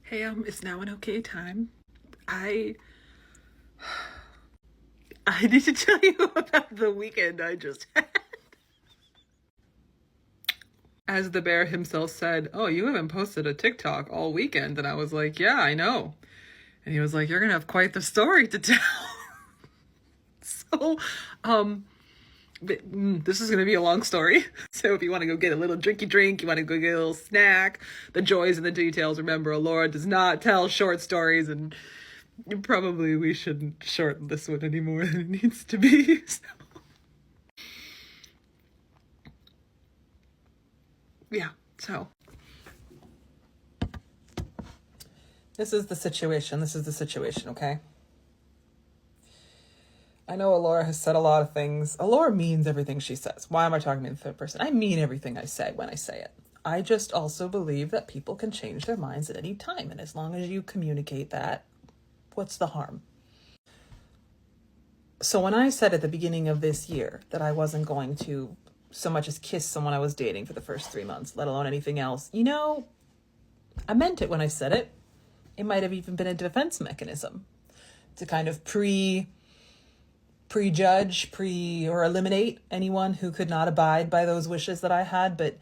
Hey, it's now an okay time. I I need to tell you about the weekend I just had. As the bear himself said, "Oh, you haven't posted a TikTok all weekend." And I was like, "Yeah, I know." And he was like, "You're gonna have quite the story to tell." So, um, this is gonna be a long story. So if you want to go get a little drinky drink, you want to go get a little snack, the joys and the details. Remember, Alora does not tell short stories, and probably we shouldn't shorten this one any more than it needs to be. So, yeah, so this is the situation. This is the situation, okay? I know Alora has said a lot of things. Alora means everything she says. Why am I talking in the third person? I mean everything I say when I say it. I just also believe that people can change their minds at any time. And as long as you communicate that, what's the harm? So when I said at the beginning of this year that I wasn't going to so much as kiss someone I was dating for the first 3 months, let alone anything else, I meant it when I said it. It might have even been a defense mechanism to kind of prejudge, or eliminate anyone who could not abide by those wishes that I had. But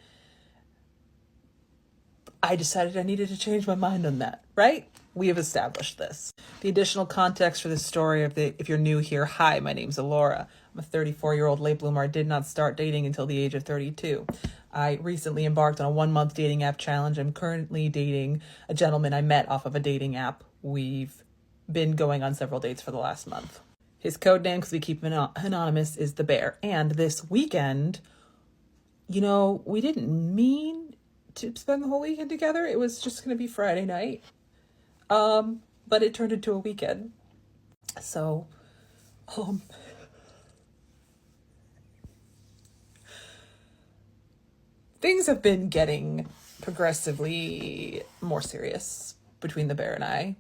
I decided I needed to change my mind on that, right? We have established this. The additional context for this story, if you're new here, hi, my name's Alora. I'm a 34-year-old late bloomer. I did not start dating until the age of 32. I recently embarked on a 1-month dating app challenge. I'm currently dating a gentleman I met off of a dating app. We've been going on several dates for the last month. His code name, because we keep him anonymous, is the Bear. And this weekend, we didn't mean to spend the whole weekend together. It was just going to be Friday night. But it turned into a weekend. So, things have been getting progressively more serious between the Bear and I.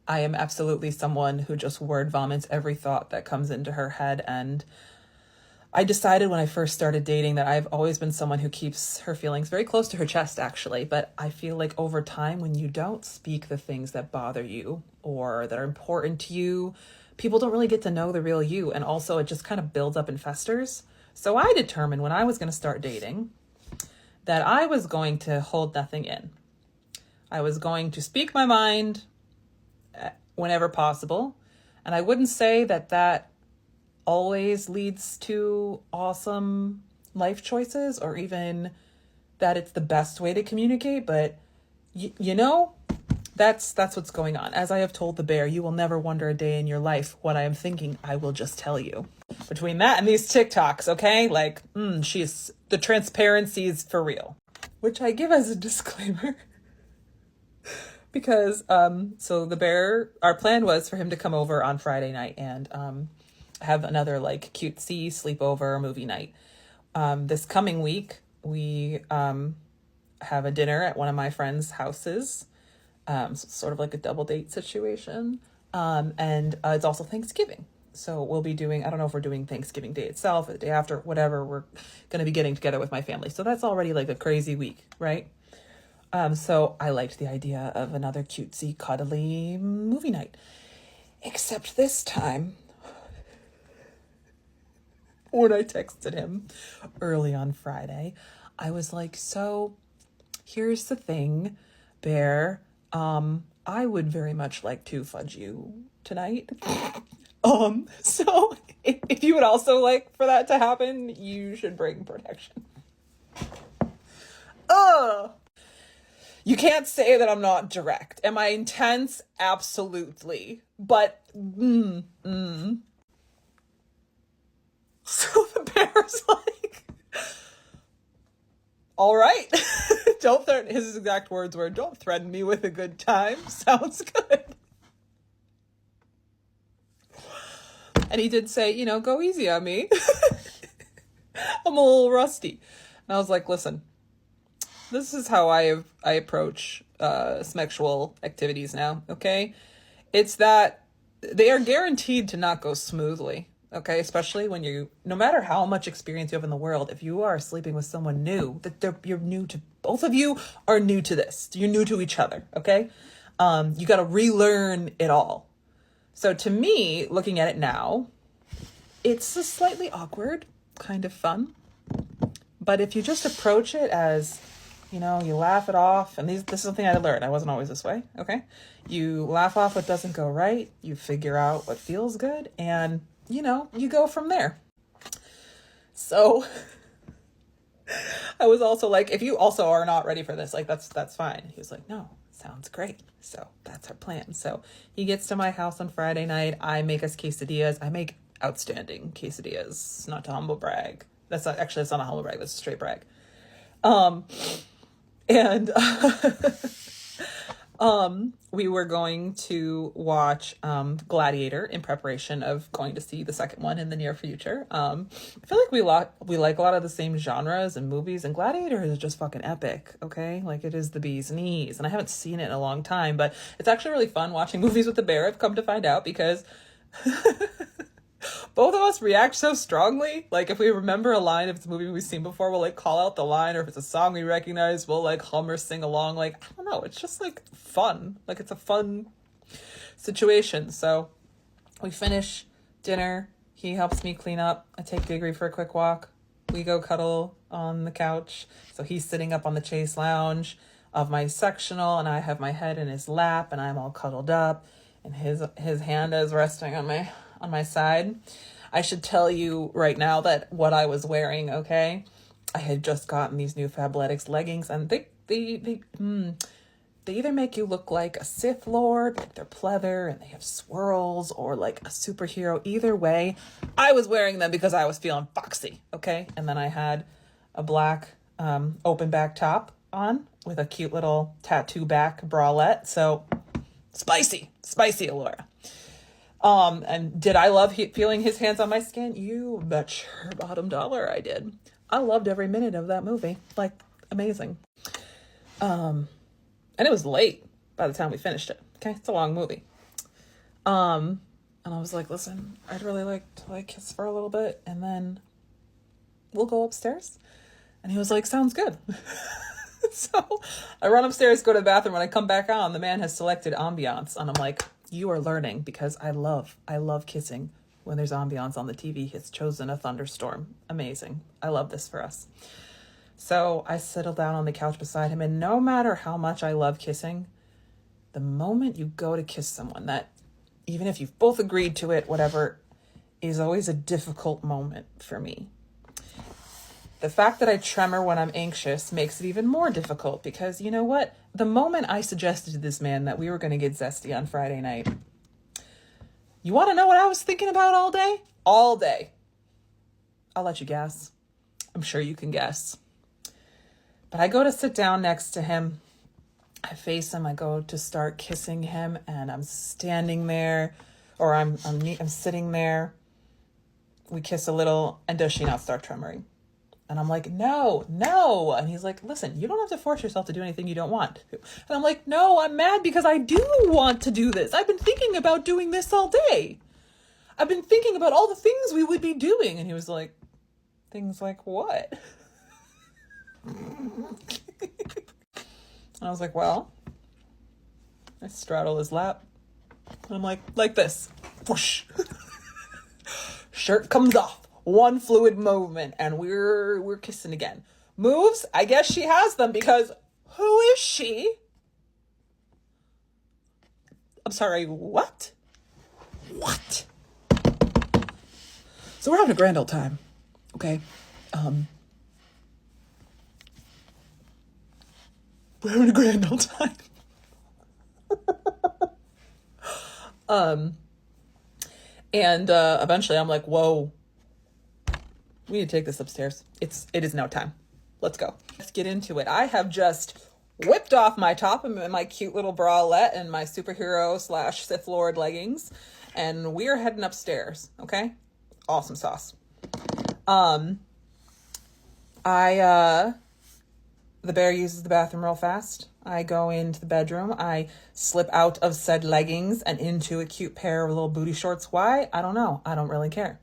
I am absolutely someone who just word vomits every thought that comes into her head. And I decided when I first started dating that I've always been someone who keeps her feelings very close to her chest, actually. But I feel like over time, when you don't speak the things that bother you or that are important to you, people don't really get to know the real you. And also it just kind of builds up and festers. So I determined when I was going to start dating that I was going to hold nothing in. I was going to speak my mind whenever possible. And I wouldn't say that always leads to awesome life choices or even that it's the best way to communicate, but that's what's going on. As I have told the Bear, you will never wonder a day in your life what I am thinking. I will just tell you. Between that and these TikToks, okay? The transparency is for real, which I give as a disclaimer. Because, so the Bear, our plan was for him to come over on Friday night and have another cutesy sleepover movie night. This coming week, we have a dinner at one of my friends' houses. So sort of like a double date situation. And it's also Thanksgiving. So we'll be doing, I don't know if we're doing Thanksgiving Day itself or the day after, whatever. We're going to be getting together with my family. So that's already a crazy week, right? So I liked the idea of another cutesy, cuddly movie night. Except this time, when I texted him early on Friday, I was like, so here's the thing, Bear. I would very much like to fudge you tonight. So if you would also like for that to happen, you should bring protection. You can't say that I'm not direct. Am I intense? Absolutely. But, So the Bear's like, all right. Don't threaten, his exact words were, don't threaten me with a good time. Sounds good. And he did say, go easy on me. I'm a little rusty. And I was like, listen, this is how I approach sexual activities now, okay? It's that they are guaranteed to not go smoothly, okay? Especially when no matter how much experience you have in the world, if you are sleeping with someone new, you're new to Both of you are new to this. You're new to each other, okay? You got to relearn it all. So to me, looking at it now, it's a slightly awkward, kind of fun. But if you just approach it as, you laugh it off, and this is something I learned. I wasn't always this way, okay? You laugh off what doesn't go right, you figure out what feels good, and, you go from there. So I was also like, if you also are not ready for this, like, that's fine. He was like, no, sounds great. So that's our plan. So he gets to my house on Friday night. I make us quesadillas. I make outstanding quesadillas, not to humble brag. That's not a humble brag. That's a straight brag. And we were going to watch Gladiator in preparation of going to see the second one in the near future. I feel like we like a lot of the same genres and movies, and Gladiator is just fucking epic, okay? Like, it is the bee's knees, and I haven't seen it in a long time, but it's actually really fun watching movies with the bear, I've come to find out, because both of us react so strongly. Like, if we remember a line, if it's a movie we've seen before, we'll like call out the line, or if it's a song we recognize, we'll like hum or sing along. Like, I don't know, it's just like fun. Like, it's a fun situation. So we finish dinner. He helps me clean up. I take Diggory for a quick walk. We go cuddle on the couch. So he's sitting up on the chase lounge of my sectional, and I have my head in his lap, and I'm all cuddled up, and his hand is resting on my side. I should tell you right now that what I was wearing, okay? I had just gotten these new Fabletics leggings, and they either make you look like a Sith Lord, like they're pleather and they have swirls, or like a superhero. Either way, I was wearing them because I was feeling foxy, okay? And then I had a black open back top on with a cute little tattoo back bralette. So spicy Alora. And did I love feeling his hands on my skin? You bet your bottom dollar I did. I loved every minute of that movie. Like, amazing. And it was late by the time we finished it. Okay, it's a long movie. And I was like, listen, I'd really like to kiss for a little bit, and then we'll go upstairs. And he was like, sounds good. So I run upstairs, go to the bathroom. When I come back on, the man has selected ambiance, and I'm like, you are learning, because I love kissing when there's ambiance on the TV. He's chosen a thunderstorm. Amazing. I love this for us. So I settle down on the couch beside him, and no matter how much I love kissing, the moment you go to kiss someone, that even if you've both agreed to it, whatever, is always a difficult moment for me. The fact that I tremor when I'm anxious makes it even more difficult, because you know what? The moment I suggested to this man that we were going to get zesty on Friday night, you want to know what I was thinking about all day? All day. I'll let you guess. I'm sure you can guess. But I go to sit down next to him. I face him. I go to start kissing him, and I'm standing there, or I'm sitting there. We kiss a little, and does she not start tremoring? And I'm like, no. And he's like, listen, you don't have to force yourself to do anything you don't want to. And I'm like, no, I'm mad because I do want to do this. I've been thinking about doing this all day. I've been thinking about all the things we would be doing. And he was like, things like what? And I was like, well, I straddle his lap. And I'm like this. Whoosh. Shirt comes off. One fluid movement, and we're kissing again. Moves? I guess she has them, because who is she? I'm sorry, what? What? So we're having a grand old time, okay? We're having a grand old time. And eventually I'm like, whoa. We need to take this upstairs. It is now time. Let's go. Let's get into it. I have just whipped off my top and my cute little bralette and my superhero / Sith Lord leggings, and we're heading upstairs. Okay? Awesome sauce. The bear uses the bathroom real fast. I go into the bedroom. I slip out of said leggings and into a cute pair of little booty shorts. Why? I don't know. I don't really care.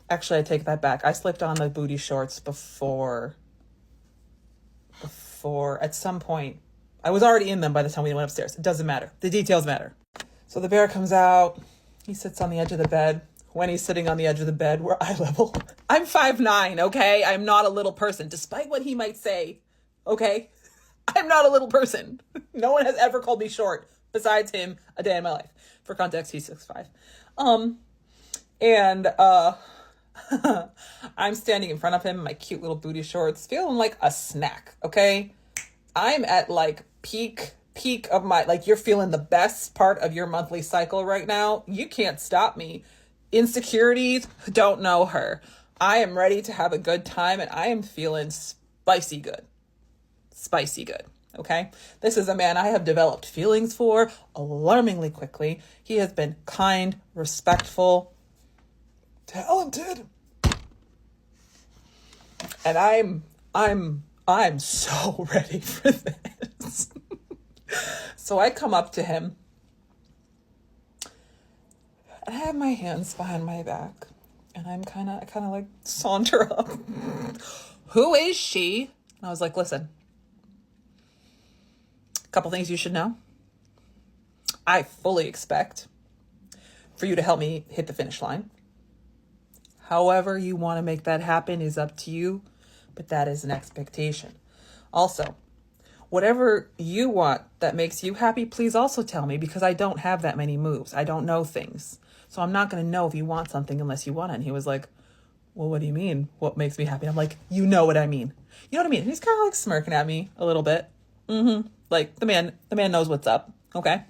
Actually, I take that back. I slipped on the booty shorts before for at some point. I was already in them by the time we went upstairs. It doesn't matter. The details matter. So the bear comes out. He sits on the edge of the bed. When he's sitting on the edge of the bed, we're eye level. I'm 5'9", okay? I'm not a little person, despite what he might say, okay? I'm not a little person. No one has ever called me short besides him a day in my life. For context, he's 6'5". And I'm standing in front of him in my cute little booty shorts, feeling like a snack, okay? I'm at like peak of my, like, you're feeling the best part of your monthly cycle right now. You can't stop me. Insecurities, don't know her. I am ready to have a good time, and I am feeling spicy good. Spicy good, okay? This is a man I have developed feelings for alarmingly quickly. He has been kind, respectful, talented. And I'm so ready for this. So I come up to him, and I have my hands behind my back, and I kind of like saunter up. Who is she? And I was like, listen, a couple things you should know. I fully expect for you to help me hit the finish line. However you want to make that happen is up to you, but that is an expectation. Also, whatever you want that makes you happy, please also tell me, because I don't have that many moves. I don't know things. So I'm not going to know if you want something unless you want it. And he was like, well, what do you mean? What makes me happy? I'm like, you know what I mean. You know what I mean? And he's kind of like smirking at me a little bit. Like the man knows what's up. Okay.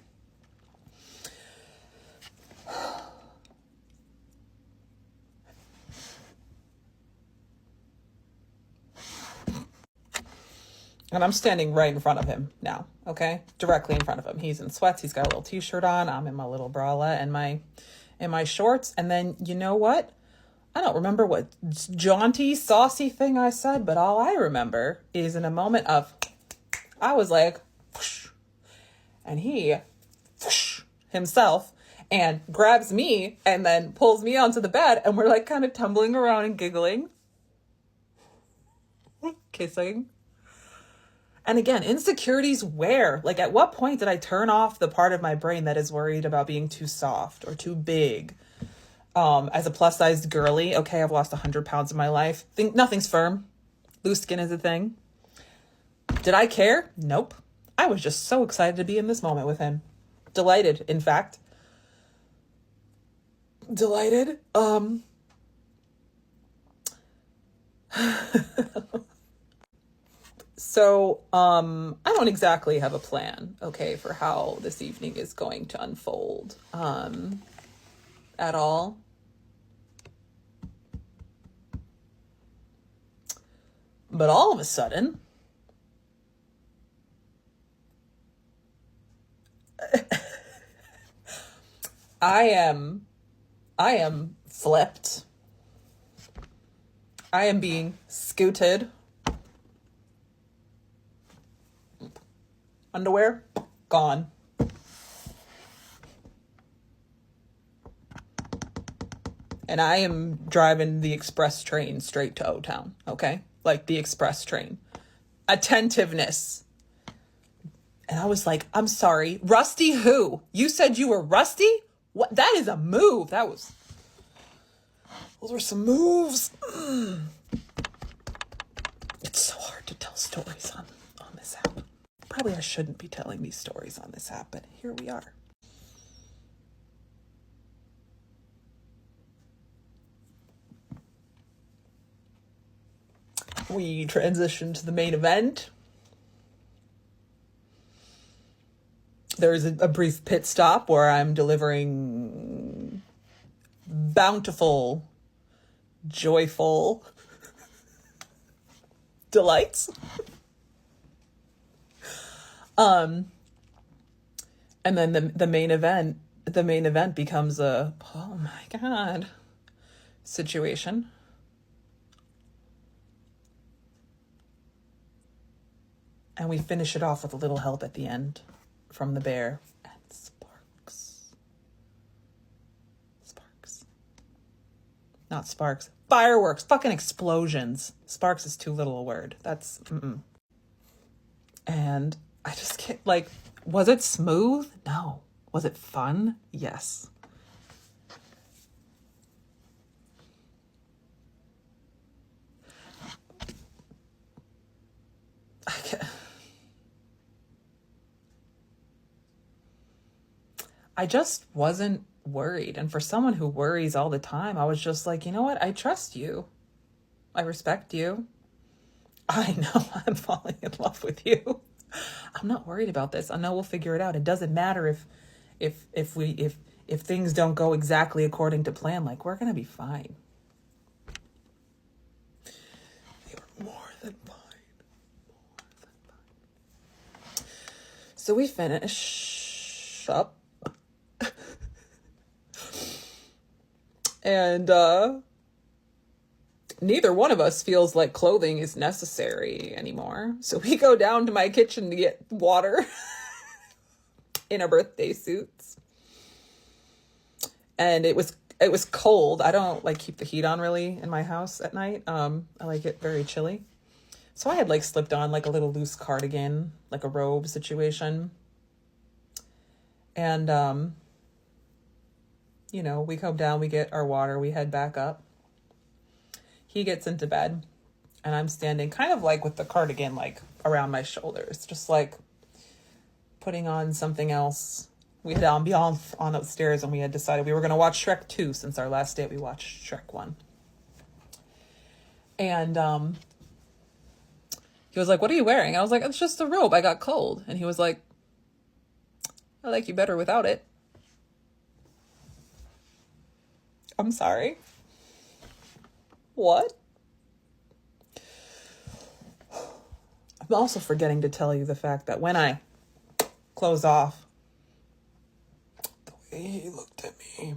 And I'm standing right in front of him now, okay? Directly in front of him. He's in sweats. He's got a little t-shirt on. I'm in my little bralette and my shorts. And then, you know what? I don't remember what jaunty, saucy thing I said, but all I remember is in a moment of, I was like, whoosh, and he whoosh, himself, and grabs me and then pulls me onto the bed, and we're like kind of tumbling around and giggling, kissing. And again, insecurities where? Like, at what point did I turn off the part of my brain that is worried about being too soft or too big? As a plus-sized girly, okay, I've lost 100 pounds in my life. Nothing's firm. Loose skin is a thing. Did I care? Nope. I was just so excited to be in this moment with him. Delighted, in fact. Delighted. So, I don't exactly have a plan, okay, for how this evening is going to unfold, at all. But all of a sudden, I am flipped. I am being scooted. Underwear, gone. And I am driving the express train straight to O-Town, okay? Like the express train. Attentiveness. And I was like, I'm sorry, Rusty who? You said you were Rusty? What? That is a move. Those were some moves. It's so hard to tell stories on this app. Probably I shouldn't be telling these stories on this app, but here we are. We transition to the main event. There is a brief pit stop where I'm delivering bountiful, joyful delights. And then the main event becomes a, oh my God, situation. And we finish it off with a little help at the end from the bear. And sparks. Sparks. Not sparks. Fireworks. Fucking explosions. Sparks is too little a word. That's, And I just can't, like, was it smooth? No. Was it fun? Yes. I just wasn't worried. And for someone who worries all the time, I was just like, you know what? I trust you. I respect you. I know I'm falling in love with you. I'm not worried about this. I know we'll figure it out. It doesn't matter if things don't go exactly according to plan. Like, we're gonna be fine. They were more than fine. More than fine. So we finish up. And neither one of us feels like clothing is necessary anymore. So we go down to my kitchen to get water in our birthday suits. And it was cold. I don't like keep the heat on really in my house at night. I like it very chilly. So I had like slipped on like a little loose cardigan, like a robe situation. And you know, we come down, we get our water, we head back up. He gets into bed, and I'm standing kind of like with the cardigan like around my shoulders, just like putting on something else. We had ambiance on upstairs, and we had decided we were going to watch Shrek 2 since our last date we watched Shrek 1. And he was like, "What are you wearing?" I was like, "It's just a robe. I got cold." And he was like, "I like you better without it." I'm sorry. What? I'm also forgetting to tell you the fact that when I closed off, the way he looked at me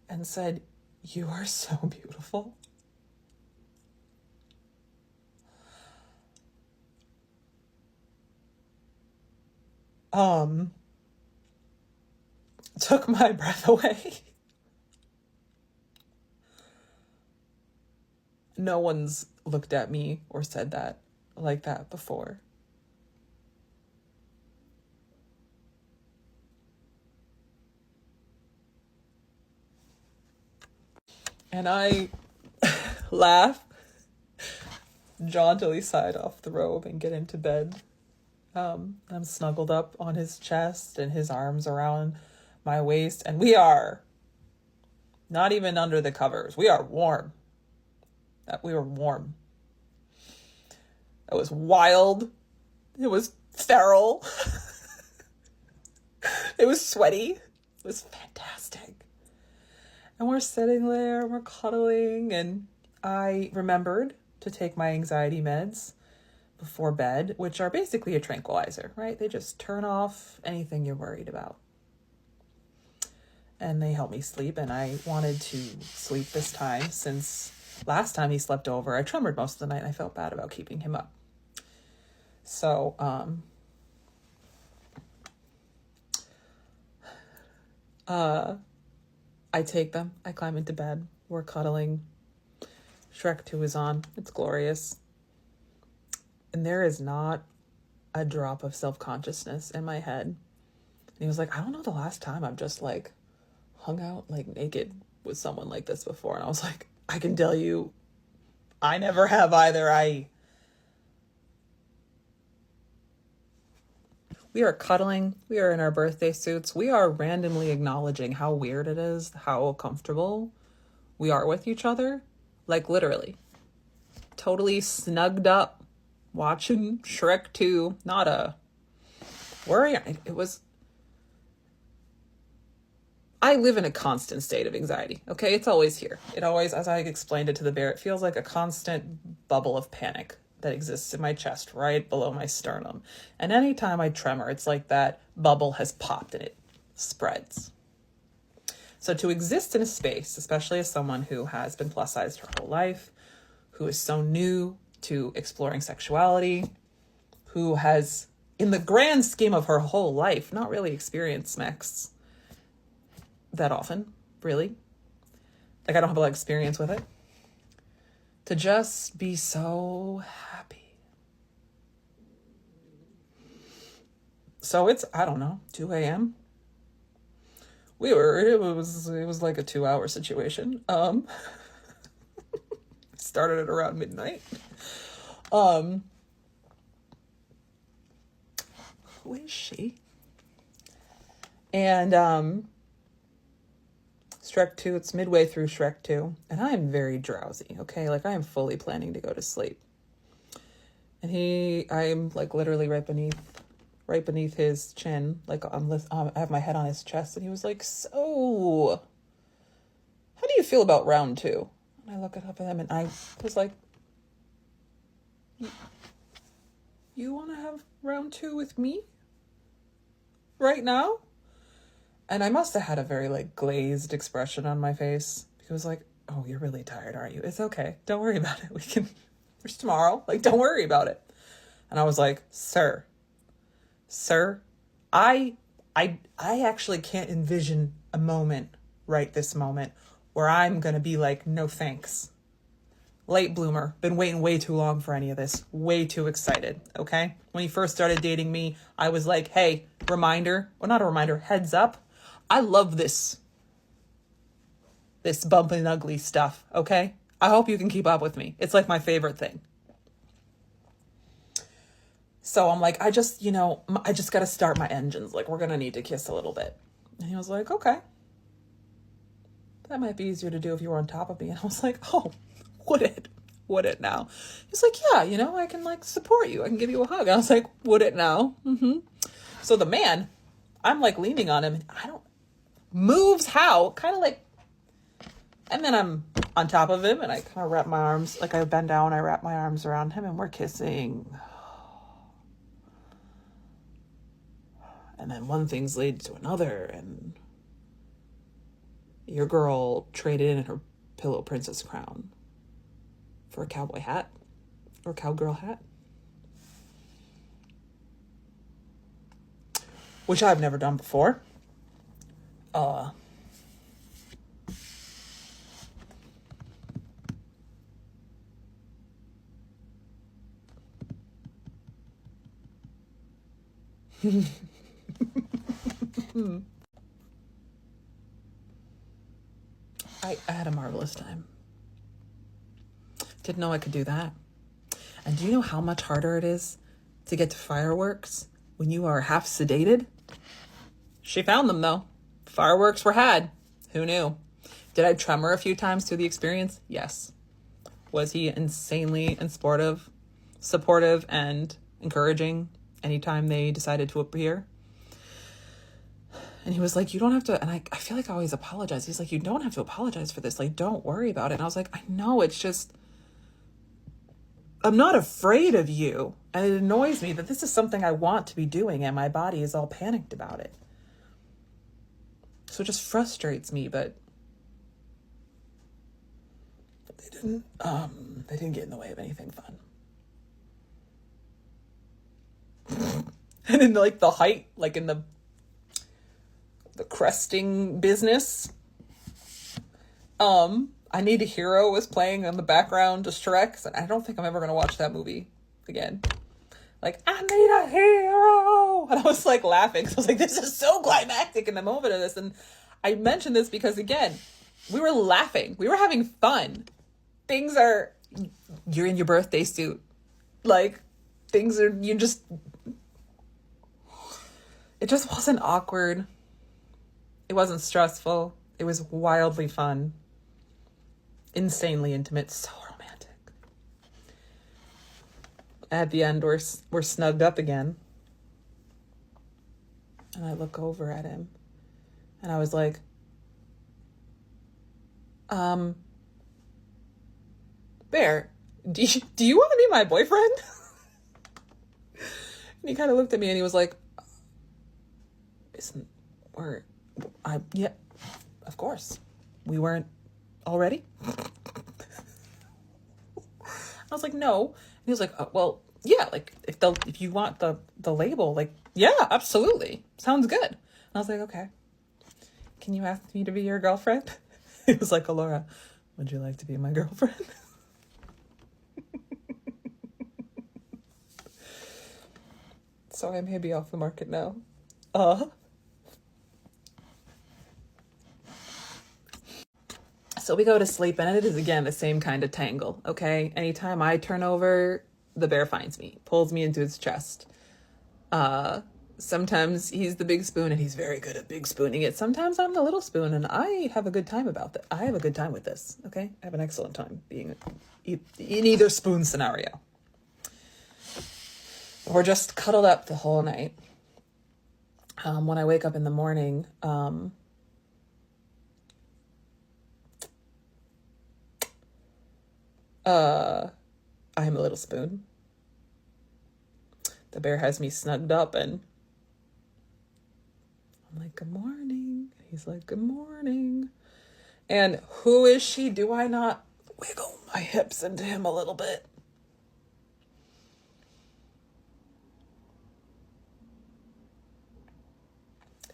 and said, "You are so beautiful." Took my breath away. No one's looked at me or said that like that before. And I laugh, jauntily side off the robe and get into bed. I'm snuggled up on his chest and his arms around my waist. And we are not even under the covers. We are warm. We were warm. It was wild. It was feral. It was sweaty. It was fantastic. And we're sitting there, we're cuddling, and I remembered to take my anxiety meds before bed, which are basically a tranquilizer, right? They just turn off anything you're worried about. And they help me sleep, and I wanted to sleep this time since last time he slept over, I tremored most of the night, and I felt bad about keeping him up. So, I take them, I climb into bed, we're cuddling. Shrek 2 is on, it's glorious. And there is not a drop of self-consciousness in my head. And he was like, "I don't know the last time I've just like hung out like naked with someone like this before." And I was like, "I can tell you, I never have either." We are cuddling. We are in our birthday suits. We are randomly acknowledging how weird it is, how comfortable we are with each other. Like literally. Totally snugged up, watching Shrek 2. Not a worry. It was... I live in a constant state of anxiety, okay? It's always here. It always, as I explained it to the bear, it feels like a constant bubble of panic that exists in my chest right below my sternum. And anytime I tremor, it's like that bubble has popped and it spreads. So to exist in a space, especially as someone who has been plus sized her whole life, who is so new to exploring sexuality, who has, in the grand scheme of her whole life, not really experienced sex that often, really. Like, I don't have a lot of experience with it. To just be so happy So it's, I don't know, 2 a.m. It was like a 2-hour situation. Started at around midnight. Who is she? And Shrek 2, it's midway through Shrek 2, and I am very drowsy, okay? Like, I am fully planning to go to sleep. And I am like literally right beneath his chin, like I have my head on his chest, and he was like, "So, how do you feel about round 2?" And I look up at him, and I was like, "You want to have round 2 with me right now?" And I must have had a very like glazed expression on my face. He was like, "Oh, you're really tired, aren't you? It's okay. Don't worry about it. There's tomorrow. Like, don't worry about it." And I was like, Sir, I actually can't envision a moment right this moment where I'm going to be like, "No, thanks. Late bloomer. Been waiting way too long for any of this. Way too excited." Okay. When he first started dating me, I was like, "Hey, reminder," well, not a reminder, heads up. I love this bumping and ugly stuff. Okay. I hope you can keep up with me. It's like my favorite thing. So I'm like, I just got to start my engines. Like, we're going to need to kiss a little bit. And he was like, "Okay. That might be easier to do if you were on top of me." And I was like, "Oh, would it? Would it now?" He's like, "Yeah, I can like support you. I can give you a hug." And I was like, "Would it now?" Mm-hmm. So the man, I'm like leaning on him, and moves how? Kind of like, and then I'm on top of him, and I kind of wrap my arms, like I bend down, I wrap my arms around him, and we're kissing. And then one thing's led to another, and your girl traded in her pillow princess crown for a cowboy hat or cowgirl hat, which I've never done before. I had a marvelous time. Didn't know I could do that. And do you know how much harder it is to get to fireworks when you are half sedated? She found them, though. Fireworks were had. Who knew? Did I tremor a few times through the experience? Yes. Was he insanely and supportive and encouraging anytime they decided to appear? And he was like, "You don't have to," and I feel like I always apologize. He's like, "You don't have to apologize for this. Like, don't worry about it." And I was like, "I know, it's just, I'm not afraid of you. And it annoys me that this is something I want to be doing and my body is all panicked about it. So it just frustrates me, but they didn't get in the way of anything fun." And in like the height, like in the cresting business, I Need a Hero was playing in the background to Shrek, and I don't think I'm ever gonna watch that movie again. Like, "I need a hero," and I was like laughing. So I was like, this is so climactic in the moment of this. And I mentioned this because, again, we were laughing, we were having fun. You're in your birthday suit, like it just wasn't awkward. It wasn't stressful. It was wildly fun. Insanely intimate. So romantic. At the end, we're snugged up again. And I look over at him. And I was like, "Bear, do you want to be my boyfriend?" And he kind of looked at me and he was like, "Yeah, of course. We weren't already?" I was like, "No." And he was like, "Well, yeah, like if you want the label, like, yeah, absolutely. Sounds good." And I was like, "Okay. Can you ask me to be your girlfriend?" He was like, "Alora, would you like to be my girlfriend?" so I may be off the market now. So we go to sleep, and it is, again, the same kind of tangle, okay? Anytime I turn over, the bear finds me, pulls me into his chest. Sometimes he's the big spoon, and he's very good at big spooning it. Sometimes I'm the little spoon, and I have a good time about that. I have a good time with this, okay? I have an excellent time being in either spoon scenario. We're just cuddled up the whole night. When I wake up in the morning, I am a little spoon. The bear has me snugged up, and I'm like, good morning. He's like, good morning. And who is she? Do I not wiggle my hips into him a little bit?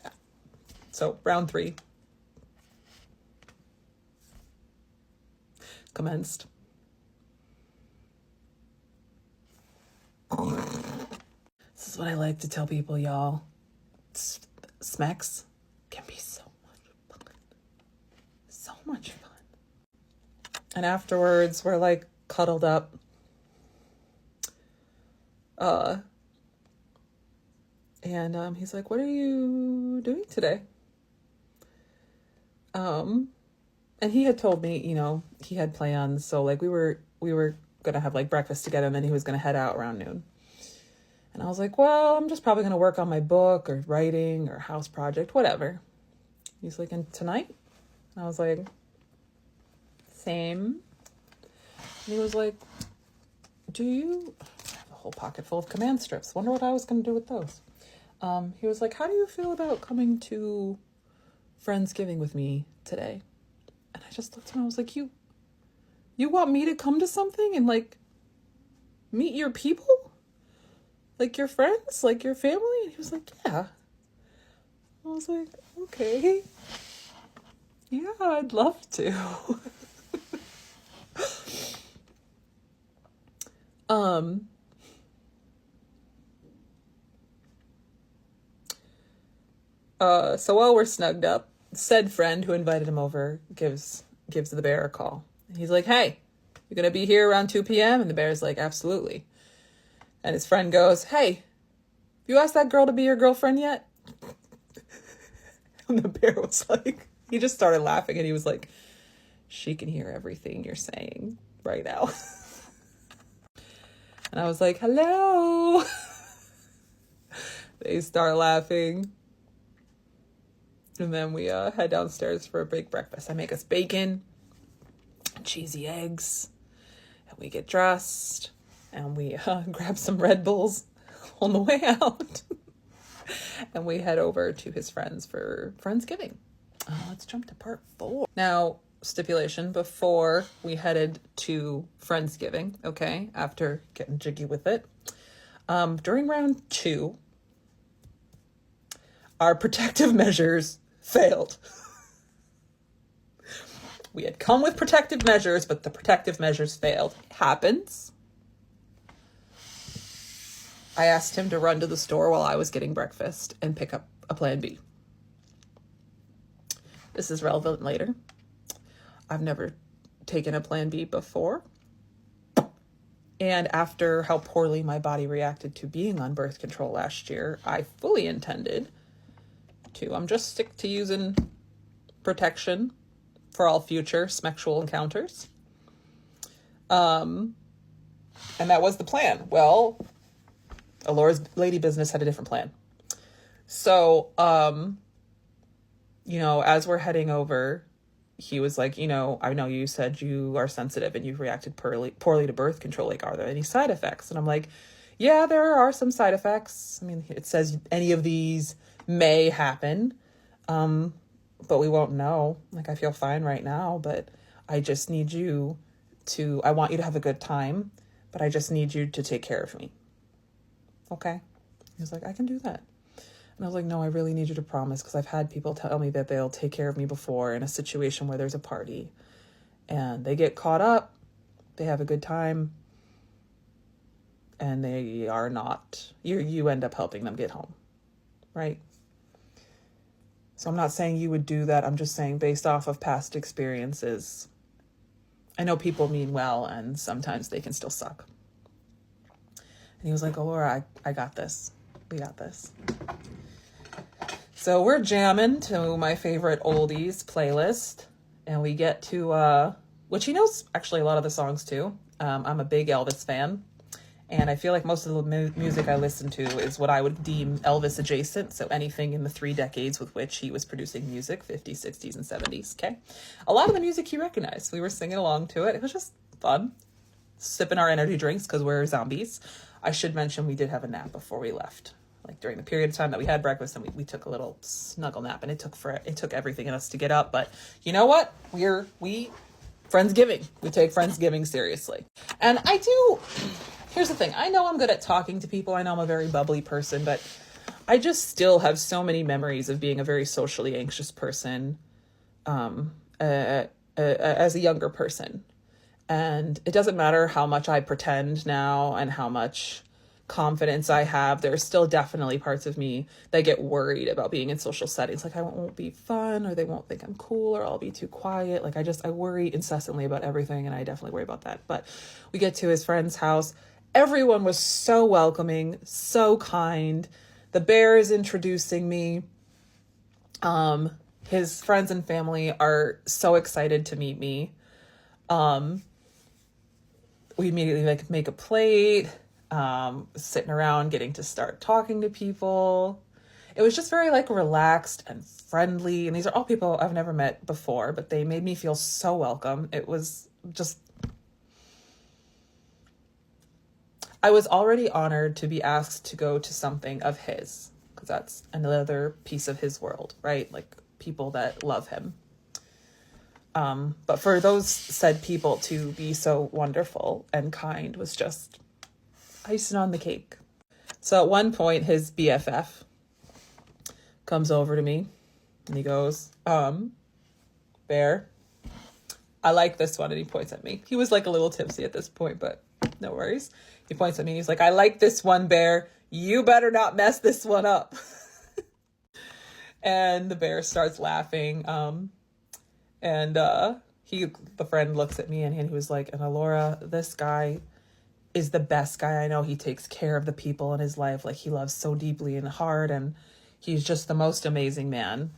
Yeah. So round 3 commenced. This is what I like to tell people, y'all. Smacks can be so much fun. So much fun. And afterwards, we're like cuddled up. And he's like, what are you doing today? And he had told me, you know, he had plans. So like we were going to have like breakfast together, and then he was going to head out around noon. And I was like, well, I'm just probably going to work on my book or writing or house project, whatever. He's like, and tonight? And I was like, same. And he was like, do you... I have a whole pocket full of command strips. Wonder what I was going to do with those. He was like, how do you feel about coming to Friendsgiving with me today? And I just looked at him. I was like, you want me to come to something and like meet your people? Like your friends, like your family? And he was like, yeah. I was like, okay. Yeah, I'd love to. So while we're snugged up, said friend who invited him over gives the bear a call. And he's like, hey, you're going to be here around 2 p.m.? And the bear's like, absolutely. And his friend goes, hey, you asked that girl to be your girlfriend yet? And the bear was like, he just started laughing, and he was like, she can hear everything you're saying right now. And I was like, hello. They start laughing. And then we head downstairs for a big breakfast. I make us bacon, cheesy eggs, and we get dressed, and we grab some Red Bulls on the way out. And we head over to his friends for Friendsgiving. Let's jump to part 4. Now, stipulation, before we headed to Friendsgiving, okay, after getting jiggy with it, during round 2, our protective measures failed. We had come with protective measures, but the protective measures failed. It happens. I asked him to run to the store while I was getting breakfast and pick up a plan B. This is relevant later. I've never taken a plan B before. And after how poorly my body reacted to being on birth control last year, I fully intended to just stick to using protection for all future sexual encounters. And that was the plan. Well, Alora's lady business had a different plan. So, as we're heading over, he was like, I know you said you are sensitive and you've reacted poorly to birth control. Like, are there any side effects? And I'm like, yeah, there are some side effects. I mean, it says any of these may happen, but we won't know. Like, I feel fine right now, but I just need you I want you to have a good time, but I just need you to take care of me. Okay. He was like, I can do that. And I was like, no, I really need you to promise, because I've had people tell me that they'll take care of me before in a situation where there's a party and they get caught up, they have a good time, and they are not, you end up helping them get home, right? So I'm not saying you would do that. I'm just saying based off of past experiences, I know people mean well and sometimes they can still suck. And he was like, oh, Laura, I got this. We got this. So we're jamming to my favorite oldies playlist. And we get to, which he knows actually a lot of the songs too. I'm a big Elvis fan. And I feel like most of the music I listen to is what I would deem Elvis adjacent. So anything in the 3 decades with which he was producing music, 50s, 60s, and 70s, okay? A lot of the music he recognized. We were singing along to it. It was just fun. Sipping our energy drinks because we're zombies. I should mention we did have a nap before we left. Like during the period of time that we had breakfast, and we took a little snuggle nap, and it took everything in us to get up. But you know what? We Friendsgiving. We take Friendsgiving seriously. And here's the thing. I know I'm good at talking to people. I know I'm a very bubbly person, but I just still have so many memories of being a very socially anxious person as a younger person. And it doesn't matter how much I pretend now and how much confidence I have. There's still definitely parts of me that get worried about being in social settings. Like I won't be fun, or they won't think I'm cool, or I'll be too quiet. Like I worry incessantly about everything, and I definitely worry about that. But we get to his friend's house. Everyone was so welcoming, so kind. The bear is introducing me. His friends and family are so excited to meet me. We immediately make a plate, sitting around getting to start talking to people. It was just very relaxed and friendly. And these are all people I've never met before, but they made me feel so welcome. It was just, I was already honored to be asked to go to something of his, because that's another piece of his world, right? Like people that love him. But for those said people to be so wonderful and kind was just icing on the cake. So at one point, his BFF comes over to me and he goes, Bear, I like this one. And he points at me. He was like a little tipsy at this point, but no worries. He points at me and he's like, I like this one, Bear. You better not mess this one up. And the bear starts laughing. And the friend looks at me and he was like, and Laura, this guy is the best guy I know. He takes care of the people in his life. Like he loves so deeply and hard. And he's just the most amazing man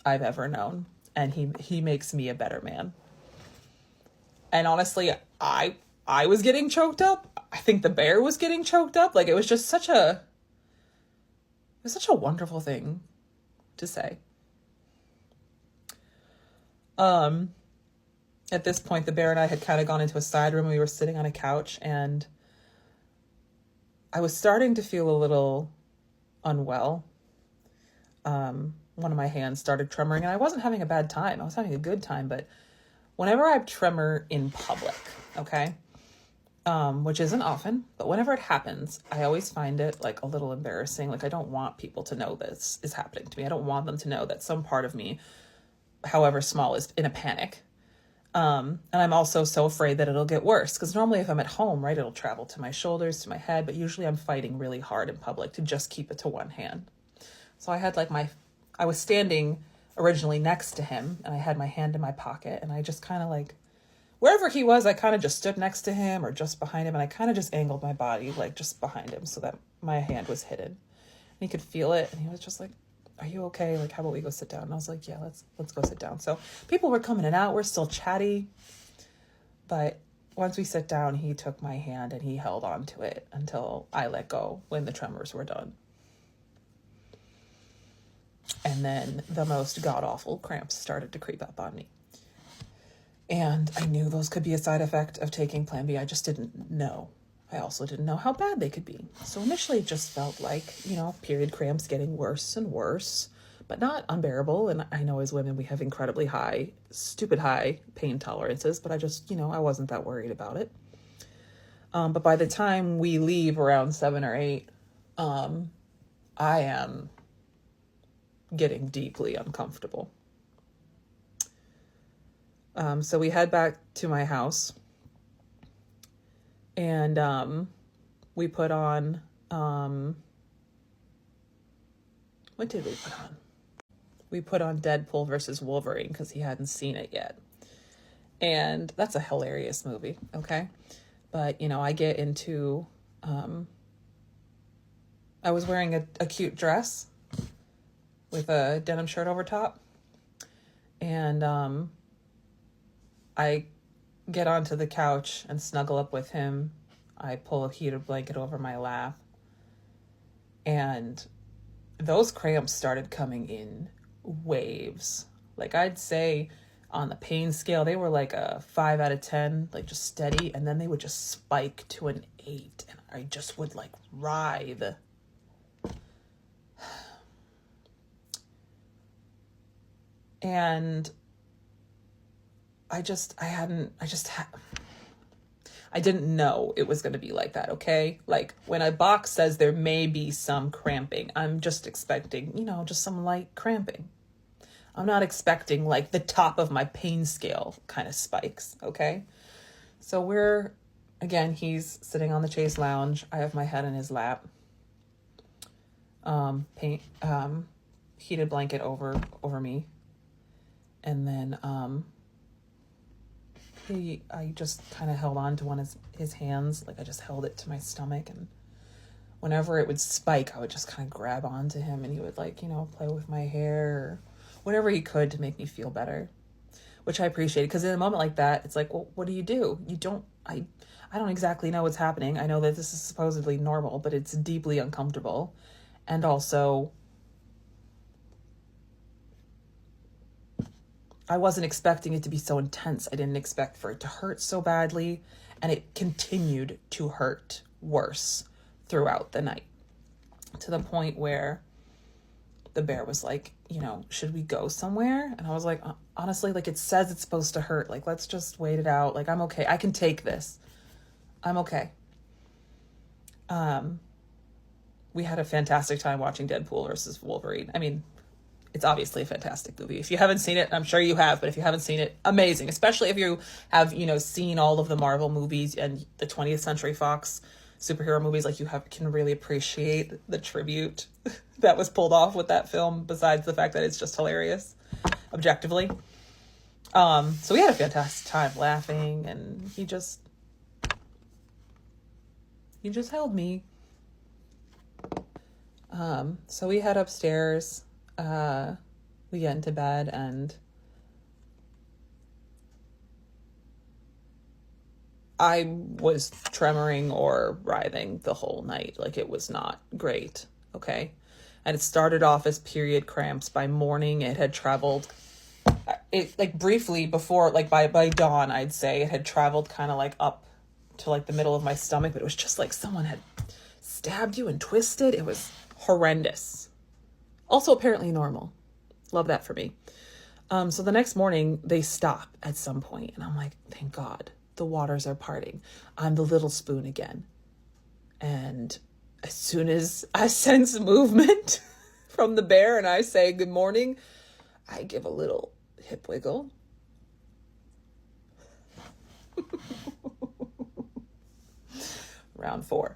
I've ever known. And he makes me a better man. And honestly, I was getting choked up. I think the bear was getting choked up. Like it was such a wonderful thing to say. At this point, the bear and I had kind of gone into a side room. We were sitting on a couch and I was starting to feel a little unwell. One of my hands started tremoring and I wasn't having a bad time. I was having a good time, but whenever I tremor in public, okay, which isn't often, but whenever it happens, I always find it like a little embarrassing. Like I don't want people to know this is happening to me. I don't want them to know that some part of me, however small, is in a panic. And I'm also so afraid that it'll get worse because normally if I'm at home, right, it'll travel to my shoulders, to my head, but usually I'm fighting really hard in public to just keep it to one hand. So I had I was standing originally next to him and I had my hand in my pocket and I just kind of wherever he was, I kind of just stood next to him or just behind him. And I kind of just angled my body just behind him so that my hand was hidden and he could feel it. And he was just like, are you okay? How about we go sit down? And I was like, yeah, let's go sit down. So people were coming in and out. We're still chatty. But once we sit down, he took my hand and he held on to it until I let go when the tremors were done. And then the most god-awful cramps started to creep up on me. And I knew those could be a side effect of taking Plan B. I just didn't know. I also didn't know how bad they could be. So initially it just felt like, period cramps getting worse and worse, but not unbearable. And I know as women, we have incredibly high, stupid high pain tolerances, but I just, I wasn't that worried about it. But by the time we leave around 7 or 8, I am getting deeply uncomfortable. So we head back to my house. And we put on, what did we put on? We put on Deadpool versus Wolverine because he hadn't seen it yet. And that's a hilarious movie, okay? But, you know, I get into, I was wearing a cute dress with a denim shirt over top. And I get onto the couch and snuggle up with him. I pull a heated blanket over my lap. And those cramps started coming in waves. Like, I'd say on the pain scale, they were like a 5 out of 10, like just steady. And then they would just spike to an 8. And I just would like writhe. And I didn't know it was going to be like that, okay? Like, when a box says there may be some cramping, I'm just expecting, you know, just some light cramping. I'm not expecting, like, the top of my pain scale kind of spikes, okay? So he's sitting on the chaise lounge. I have my head in his lap. Heated blanket over me. And then, I just kind of held on to one of his hands. Like, I just held it to my stomach, and whenever it would spike, I would just kind of grab onto him, and he would, like, you know, play with my hair or whatever he could to make me feel better, which I appreciated. Because in a moment like that, it's like, well, what do? I don't exactly know what's happening. I know that this is supposedly normal, but it's deeply uncomfortable. And also, I wasn't expecting it to be so intense. I didn't expect for it to hurt so badly, and it continued to hurt worse throughout the night, to the point where the bear was like, you know, should we go somewhere? And I was like, honestly, like, it says it's supposed to hurt. Like, let's just wait it out. Like, I'm okay. I can take this. I'm okay. We had a fantastic time watching Deadpool versus Wolverine. I mean, it's obviously a fantastic movie. If you haven't seen it, I'm sure you have, but if you haven't seen it, amazing. Especially if you have, you know, seen all of the Marvel movies and the 20th Century Fox superhero movies, like, can really appreciate the tribute that was pulled off with that film, besides the fact that it's just hilarious, objectively. So we had a fantastic time laughing, and he just held me. So we head upstairs. We get into bed, and I was tremoring or writhing the whole night. Like, it was not great, okay? And it started off as period cramps. By morning, it had traveled, briefly before, like, by dawn, I'd say, it had traveled kind of, like, up to, like, the middle of my stomach, but it was just like someone had stabbed you and twisted. It was horrendous. Also apparently normal. Love that for me. So the next morning, they stop at some point, and I'm like, thank God, the waters are parting. I'm the little spoon again. And as soon as I sense movement from the bear and I say good morning, I give a little hip wiggle. Round 4.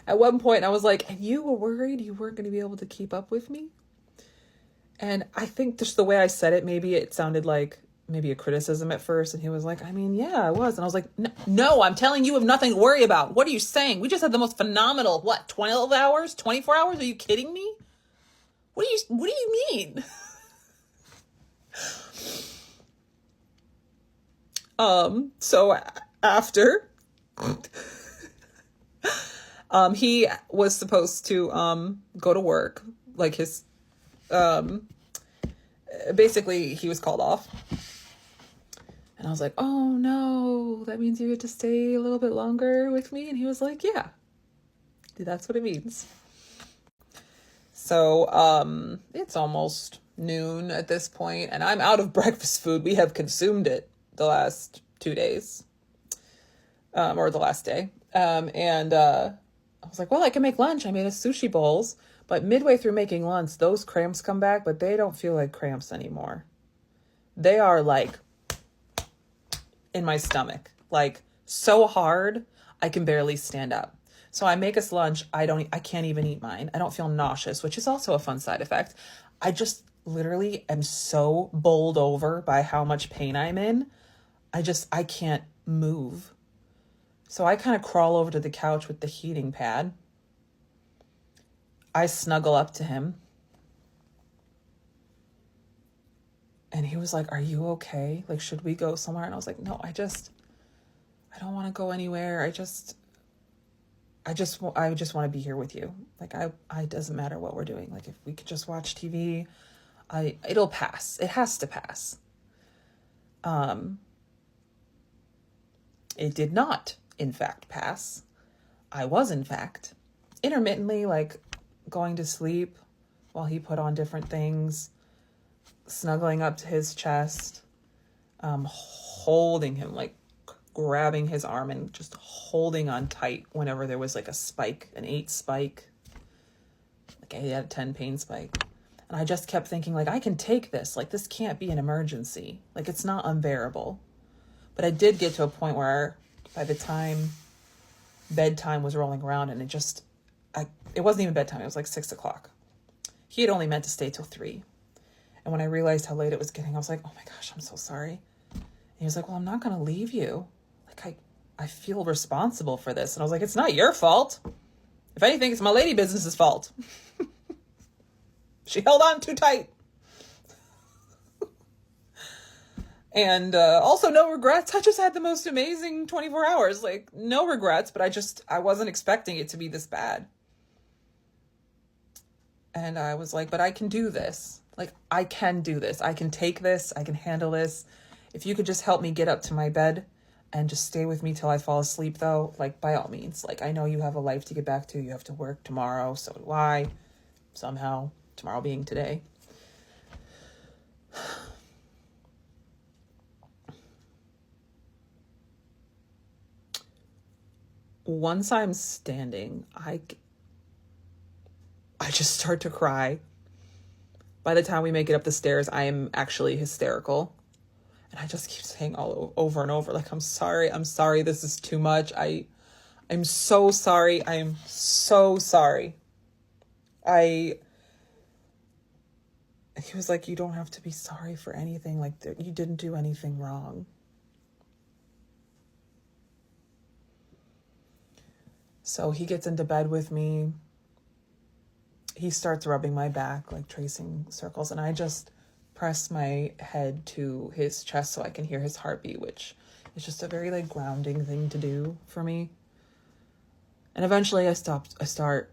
At one point, I was like, and you were worried you weren't going to be able to keep up with me? And I think just the way I said it, maybe it sounded like maybe a criticism at first. And he was like, I mean, yeah, I was. And I was like, no, I'm telling you, have nothing to worry about. What are you saying? We just had the most phenomenal, 12 hours, 24 hours? Are you kidding me? What do you mean? So after, he was supposed to, go to work, like his, basically he was called off, and I was like, oh no, that means you get to stay a little bit longer with me. And he was like, yeah, that's what it means. So, it's almost noon at this point, and I'm out of breakfast food. We have consumed it the last 2 days, or the last day. I was like, well, I can make lunch. I made us sushi bowls, but midway through making lunch, those cramps come back, but they don't feel like cramps anymore. They are like in my stomach, like so hard I can barely stand up. So I make us lunch. I can't even eat mine. I don't feel nauseous, which is also a fun side effect. I just literally am so bowled over by how much pain I'm in. I can't move. So I kind of crawl over to the couch with the heating pad. I snuggle up to him. And he was like, "Are you okay? Like, should we go somewhere?" And I was like, "No, I don't want to go anywhere. I just want to be here with you. Like, it doesn't matter what we're doing. Like, if we could just watch TV, it'll pass. It has to pass." It did not, in fact, pass. I was, in fact, intermittently, like, going to sleep while he put on different things, snuggling up to his chest, holding him, like, grabbing his arm and just holding on tight whenever there was, like, a spike, an 8 spike, like, a 8 out of 10 pain spike. And I just kept thinking, like, I can take this. Like, this can't be an emergency. Like, it's not unbearable. But I did get to a point where by the time bedtime was rolling around, and it wasn't even bedtime. It was like 6 o'clock. He had only meant to stay till 3. And when I realized how late it was getting, I was like, "Oh my gosh, I'm so sorry." And he was like, "Well, I'm not going to leave you. Like, I feel responsible for this." And I was like, "It's not your fault. If anything, it's my lady business's fault." She held on too tight. And also, no regrets. I just had the most amazing 24 hours. Like, no regrets, but I wasn't expecting it to be this bad. And I was like, "But I can do this. Like, I can do this. I can take this. I can handle this. If you could just help me get up to my bed and just stay with me till I fall asleep, though, like, by all means. Like, I know you have a life to get back to. You have to work tomorrow. So do I. Somehow. Tomorrow being today." Once I'm standing, I just start to cry. By the time we make it up the stairs, I am actually hysterical. And I just keep saying all over and over, like, I'm sorry, this is too much. I'm so sorry, I am so sorry. He was like, "You don't have to be sorry for anything. Like, you didn't do anything wrong." So he gets into bed with me. He starts rubbing my back, like tracing circles, and I just press my head to his chest so I can hear his heartbeat, which is just a very, like, grounding thing to do for me. And eventually I start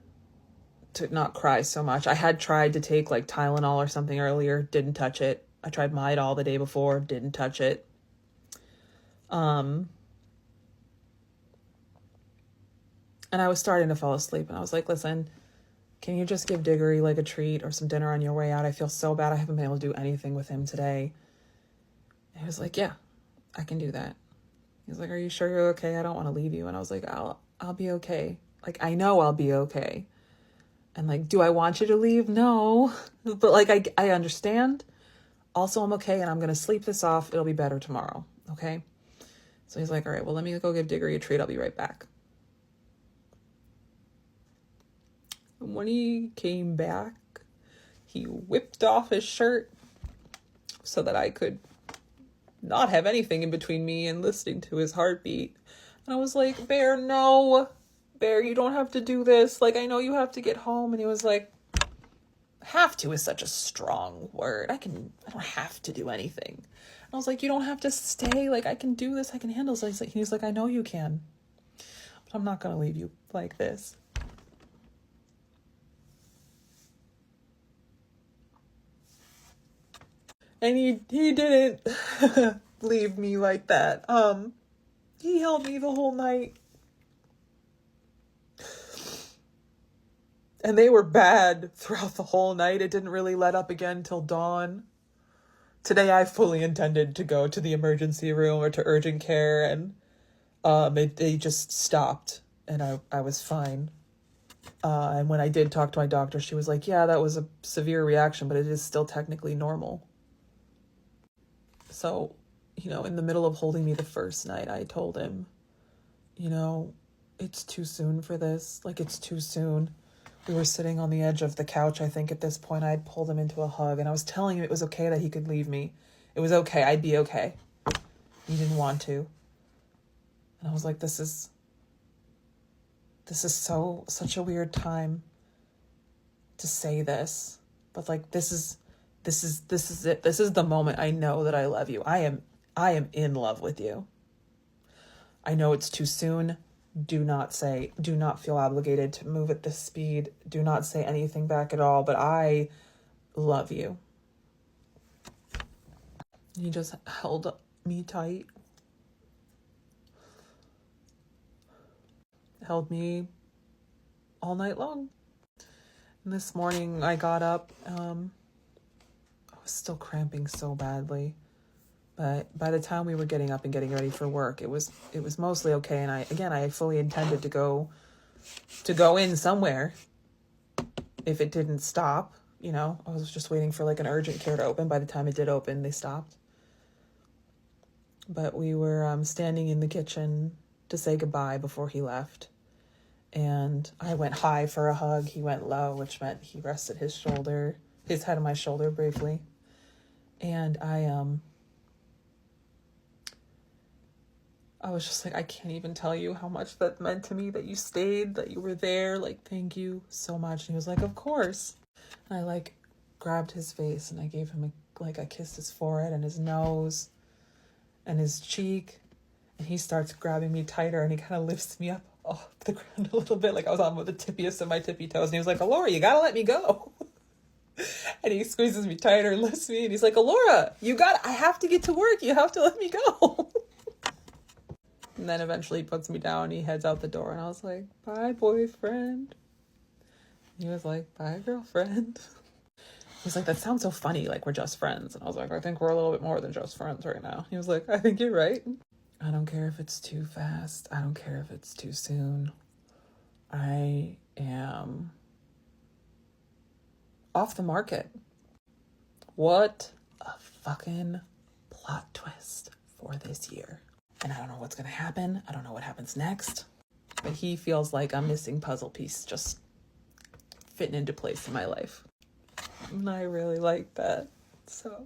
to not cry so much. I had tried to take, like, Tylenol or something earlier, didn't touch it. I tried Midol the day before, didn't touch it. And I was starting to fall asleep, and I was like, "Listen, can you just give Diggory, like, a treat or some dinner on your way out? I feel so bad. I haven't been able to do anything with him today." And he was like, "Yeah, I can do that." He was like, "Are you sure you're okay? I don't want to leave you." And I was like, I'll be okay. Like, I know I'll be okay. And, like, do I want you to leave? No. But, like, I understand. Also, I'm okay, and I'm going to sleep this off. It'll be better tomorrow. Okay? So he's like, "All right, well, let me go give Diggory a treat. I'll be right back." And when he came back, he whipped off his shirt so that I could not have anything in between me and listening to his heartbeat. And I was like, "Bear, no. Bear, you don't have to do this. Like, I know you have to get home." And he was like, "Have to" is such a strong word. I don't have to do anything. And I was like, "You don't have to stay. Like, I can do this. I can handle this." He's like, "I know you can. But I'm not going to leave you like this." And he didn't leave me like that. He held me the whole night. And they were bad throughout the whole night. It didn't really let up again till dawn. Today I fully intended to go to the emergency room or to urgent care, and they just stopped, and I was fine. And when I did talk to my doctor, she was like, "Yeah, that was a severe reaction, but it is still technically normal." So in the middle of holding me the first night, I told him, it's too soon for this. Like, it's too soon. We were sitting on the edge of the couch. I think at this point I'd pulled him into a hug, and I was telling him it was okay that he could leave me. It was okay. I'd be okay. He didn't want to. And I was like, this is such a weird time to say this, but like, this is it. This is the moment I know that I love you. I am in love with you. I know it's too soon. Do not feel obligated to move at this speed. Do not say anything back at all, but I love you. He just held me tight. Held me all night long. And this morning I got up. I was still cramping so badly. But by the time we were getting up and getting ready for work, it was mostly okay. And I fully intended to go in somewhere if it didn't stop. I was just waiting for like an urgent care to open. By the time it did open, they stopped. But we were standing in the kitchen to say goodbye before he left. And I went high for a hug. He went low, which meant he rested his head on my shoulder briefly. And I was just like, I can't even tell you how much that meant to me, that you stayed, that you were there. Like, thank you so much. And he was like, of course. And I like grabbed his face and I gave him I kissed his forehead and his nose and his cheek. And he starts grabbing me tighter and he kind of lifts me up off the ground a little bit. Like I was on with the tippiest of my tippy toes. And he was like, Alora, you gotta let me go. And he squeezes me tighter, lifts me. And he's like, Alora, I have to get to work. You have to let me go. And then eventually he puts me down, he heads out the door, and I was like, bye, boyfriend. He was like, bye, girlfriend. He's like, that sounds so funny, like we're just friends. And I was like, I think we're a little bit more than just friends right now. He was like, I think you're right. I don't care if it's too fast. I don't care if it's too soon. I am off the market. What a fucking plot twist for this year. And I don't know what's going to happen. I don't know what happens next. But he feels like a missing puzzle piece just fitting into place in my life. And I really like that. So